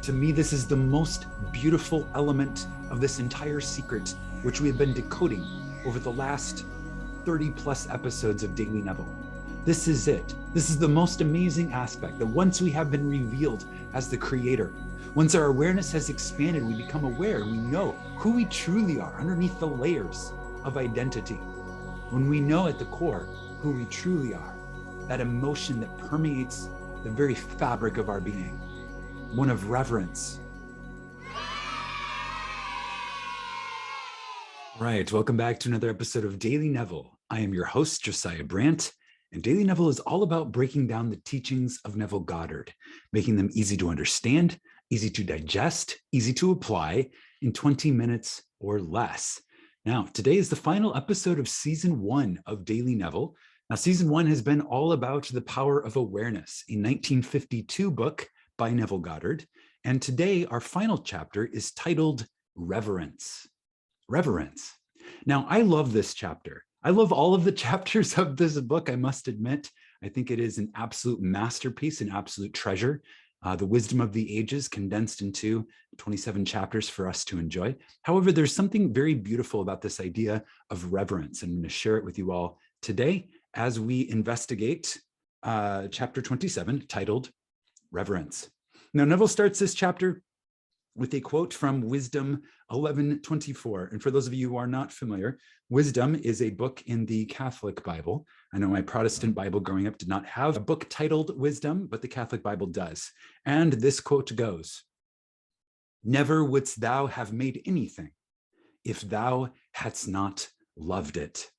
To me, this is the most beautiful element of this entire secret, which we have been decoding over the last 30 plus episodes of Daily Neville. This is it. This is the most amazing aspect, that once we have been revealed as the creator, once our awareness has expanded, we become aware, we know who we truly are underneath the layers of identity. When we know at the core who we truly are, that emotion that permeates the very fabric of our being, one of reverence. Right, welcome back to another episode of Daily Neville. I am your host, Josiah Brandt, and Daily Neville is all about breaking down the teachings of Neville Goddard, making them easy to understand, easy to digest, easy to apply in 20 minutes or less. Now, today is the final episode of season 1 of Daily Neville. Now, season 1 has been all about the power of awareness, a 1952 book by Neville Goddard. And today, our final chapter is titled Reverence. Reverence. Now, I love this chapter. I love all of the chapters of this book, I must admit. I think it is an absolute masterpiece, an absolute treasure. The wisdom of the ages condensed into 27 chapters for us to enjoy. However, there's something very beautiful about this idea of reverence, and I'm going to share it with you all today as we investigate chapter 27, titled Reverence. Now, Neville starts this chapter with a quote from Wisdom 11:24. And for those of you who are not familiar, Wisdom is a book in the Catholic Bible. I know my Protestant Bible growing up did not have a book titled Wisdom, but the Catholic Bible does. And this quote goes, "Never wouldst thou have made anything if thou hadst not loved it."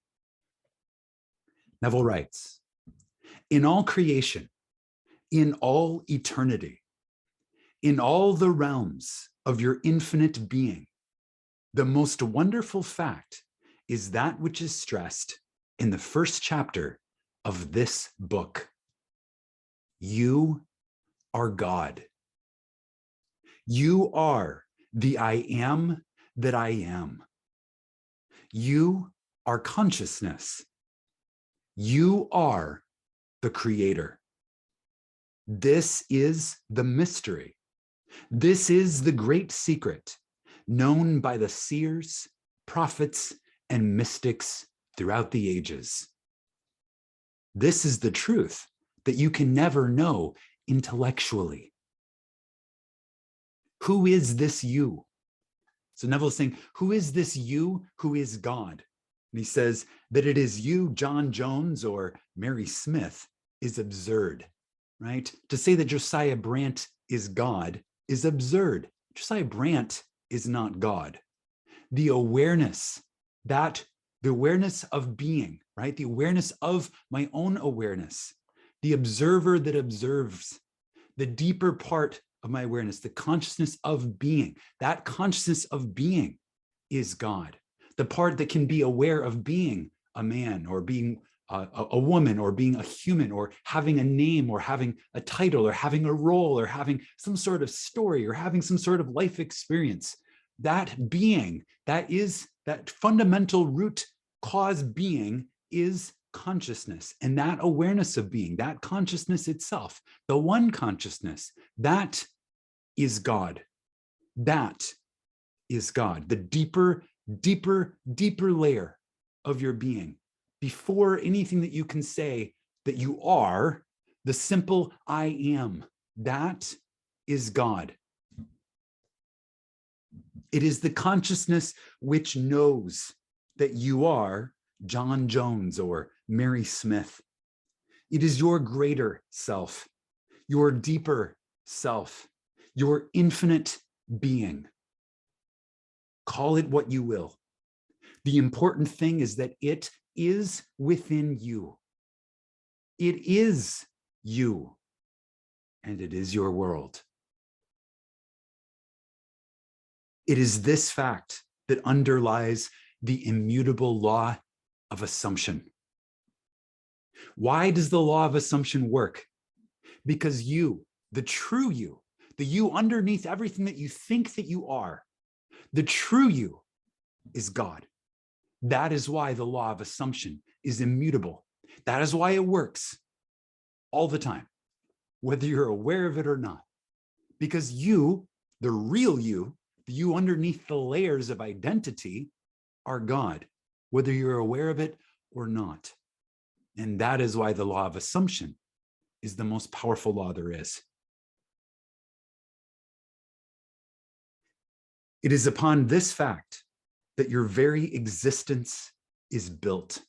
Neville writes, "In all creation, in all eternity, in all the realms of your infinite being, the most wonderful fact is that which is stressed in the first chapter of this book. You are God. You are the I am that I am. You are consciousness. You are the creator. This is the mystery. This is the great secret known by the seers, prophets, and mystics throughout the ages. This is the truth that you can never know intellectually. Who is this you?" So Neville is saying, who is this you who is God? And he says that it is you, John Jones or Mary Smith, is absurd, right? To say that Josiah Brandt is God is absurd. Josiah Brandt is not God. The awareness of being, right? The awareness of my own awareness, the observer that observes, the deeper part of my awareness, the consciousness of being, that consciousness of being is God. The part that can be aware of being a man or being a woman or being a human or having a name or having a title or having a role or having some sort of story or having some sort of life experience. That being, that fundamental root cause being is consciousness. And that awareness of being, that consciousness itself, the one consciousness, that is God. That is God. The deeper layer of your being. Before anything that you can say that you are, the simple I am, that is God. It is the consciousness which knows that you are John Jones or Mary Smith. It is your greater self, your deeper self, your infinite being. Call it what you will. The important thing is that it is within you. It is you, and it is your world. It is this fact that underlies the immutable law of assumption. Why does the law of assumption work? Because you, the true you, the you underneath everything that you think that you are, the true you is God. That is why the law of assumption is immutable. That is why it works all the time, whether you're aware of it or not. Because you The real you underneath the layers of identity, are God, whether you're aware of it or not. And that is why the law of assumption is the most powerful law there is. It is upon this fact that your very existence is built.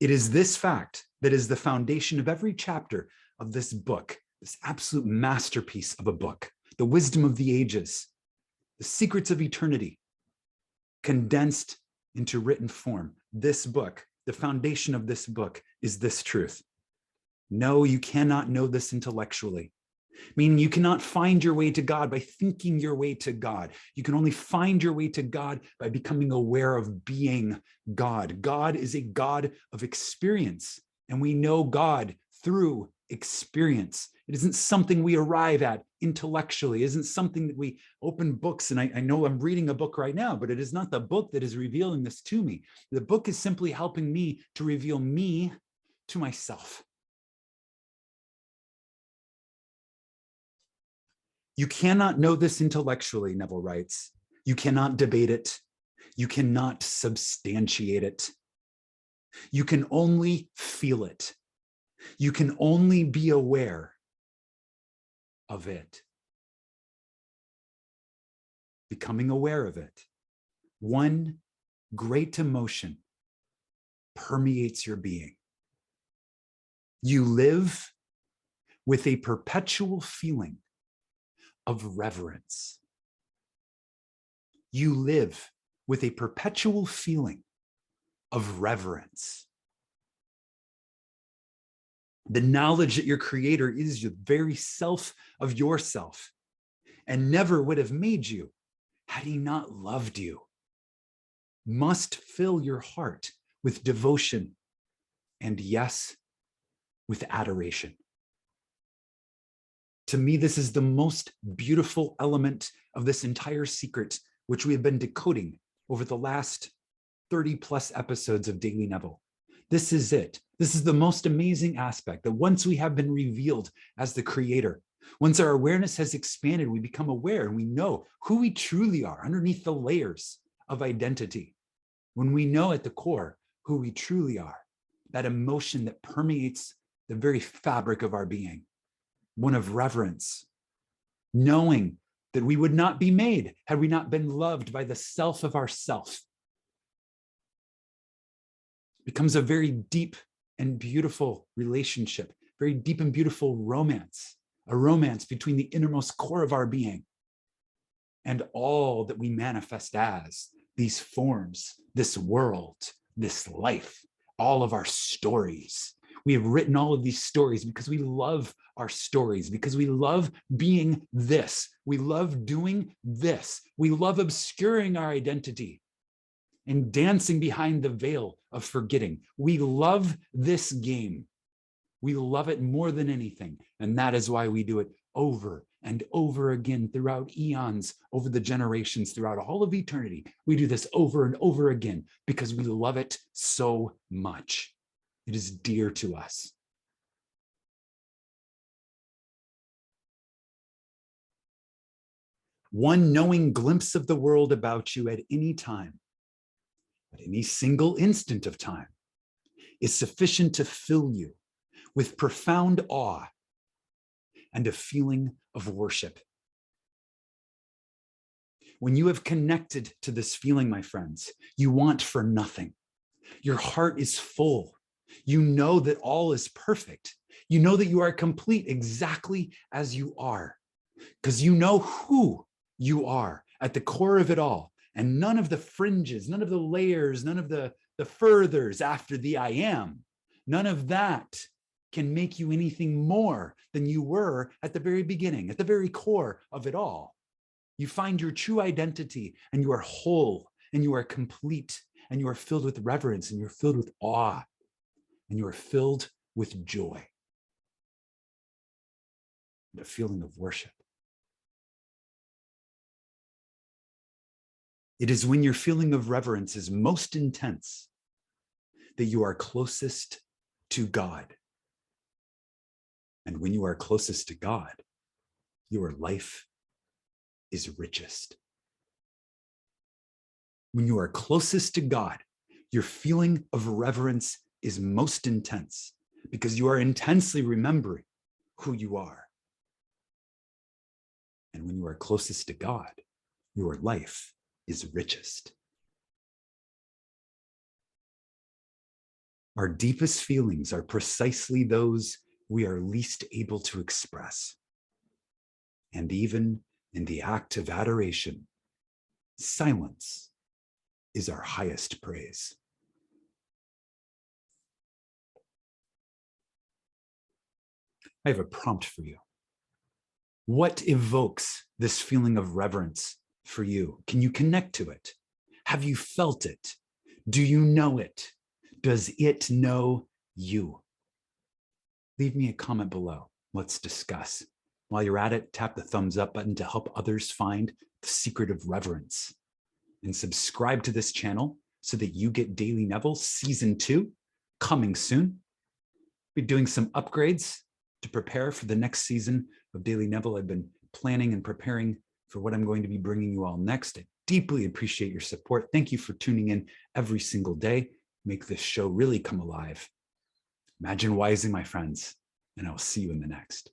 It is this fact that is the foundation of every chapter of this book, this absolute masterpiece of a book, the wisdom of the ages, the secrets of eternity, condensed into written form. This book, the foundation of this book, is this truth. No, you cannot know this intellectually, meaning you cannot find your way to God by thinking your way to God. You can only find your way to God by becoming aware of being God. God is a God of experience, and we know God through experience. It isn't something we arrive at intellectually. It isn't something that we open books, and I know I'm reading a book right now, but it is not the book that is revealing this to me. The book is simply helping me to reveal me to myself. You cannot know this intellectually, Neville writes. You cannot debate it. You cannot substantiate it. You can only feel it. You can only be aware of it. Becoming aware of it. One great emotion permeates your being. You live with a perpetual feeling of reverence. You live with a perpetual feeling of reverence. The knowledge that your creator is the very self of yourself and never would have made you had he not loved you, must fill your heart with devotion and, yes, with adoration. To me, this is the most beautiful element of this entire secret, which we have been decoding over the last 30 plus episodes of Daily Neville. This is it. This is the most amazing aspect, that once we have been revealed as the creator, once our awareness has expanded, we become aware and we know who we truly are underneath the layers of identity. When we know at the core who we truly are, that emotion that permeates the very fabric of our being, one of reverence, knowing that we would not be made had we not been loved by the self of ourself, becomes a very deep and beautiful relationship, very deep and beautiful romance, a romance between the innermost core of our being and all that we manifest as, these forms, this world, this life, all of our stories. We have written all of these stories because we love our stories, because we love being this. We love doing this. We love obscuring our identity and dancing behind the veil of forgetting. We love this game. We love it more than anything. And that is why we do it over and over again throughout eons, over the generations, throughout all of eternity. We do this over and over again because we love it so much. It is dear to us. One knowing glimpse of the world about you at any time, at any single instant of time, is sufficient to fill you with profound awe and a feeling of worship. When you have connected to this feeling, my friends, you want for nothing. Your heart is full. You know that all is perfect. You know that you are complete exactly as you are, because you know who you are at the core of it all. And none of the fringes, none of the layers, none of the furthers after the I am, none of that can make you anything more than you were at the very beginning, at the very core of it all. You find your true identity and you are whole and you are complete and you are filled with reverence and you're filled with awe and you are filled with joy and a feeling of worship. It is when your feeling of reverence is most intense that you are closest to God. And when you are closest to God, your life is richest. When you are closest to God, your feeling of reverence is most intense because you are intensely remembering who you are. And when you are closest to God, your life is richest. Our deepest feelings are precisely those we are least able to express. And even in the act of adoration, silence is our highest praise. I have a prompt for you. What evokes this feeling of reverence for you? Can you connect to it? Have you felt it? Do you know it? Does it know you? Leave me a comment below. Let's discuss. While you're at it, tap the thumbs up button to help others find the secret of reverence. And subscribe to this channel so that you get Daily Neville Season 2 coming soon. We're doing some upgrades to prepare for the next season of Daily Neville. I've been planning and preparing for what I'm going to be bringing you all next. I deeply appreciate your support. Thank you for tuning in every single day. Make this show really come alive. Imagine wising, my friends, and I will see you in the next.